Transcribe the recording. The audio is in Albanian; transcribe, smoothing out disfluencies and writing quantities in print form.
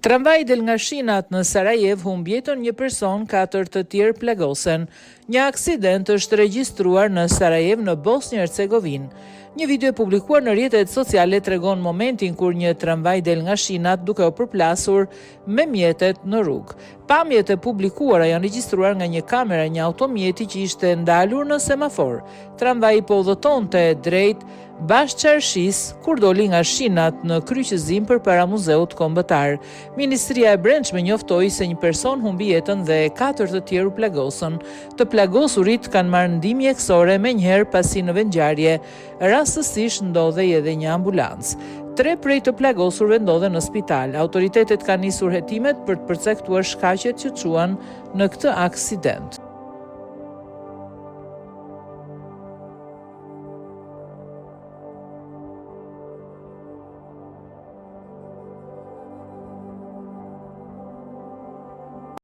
Tramvaj del nga shinat në Sarajev humb jetën një person, 4 të tjerë plagosen. Një aksident është regjistruar në Sarajev në Bosnjë-Hercegovinë. Një video e publikuar në rrjetet sociale tregon momentin kur një tramvaj del nga shinat duke u përplasur me mjetet në rrugë. Pamjet e publikuara janë regjistruar nga një kamera një automjeti që ishte ndalur në semafor. Tramvaji po udhëtonte drejt Bashqarshis kur doli nga shinat në kryqëzim përpara Muzeut Kombëtar. Ministria e Brendshme njoftoi se një person humbi jetën dhe 4 të tjerë u plagosën. Të plagosurit kanë marrë ndihmë mjekësore menjëherë pasi në vendngjarje rastësisht ndodhej edhe një ambulancë. 3 prej të plagosurve ndodhen në spital. Autoritetet kanë nisur hetimet për të përcaktuar shkaqet që çuan në këtë aksident.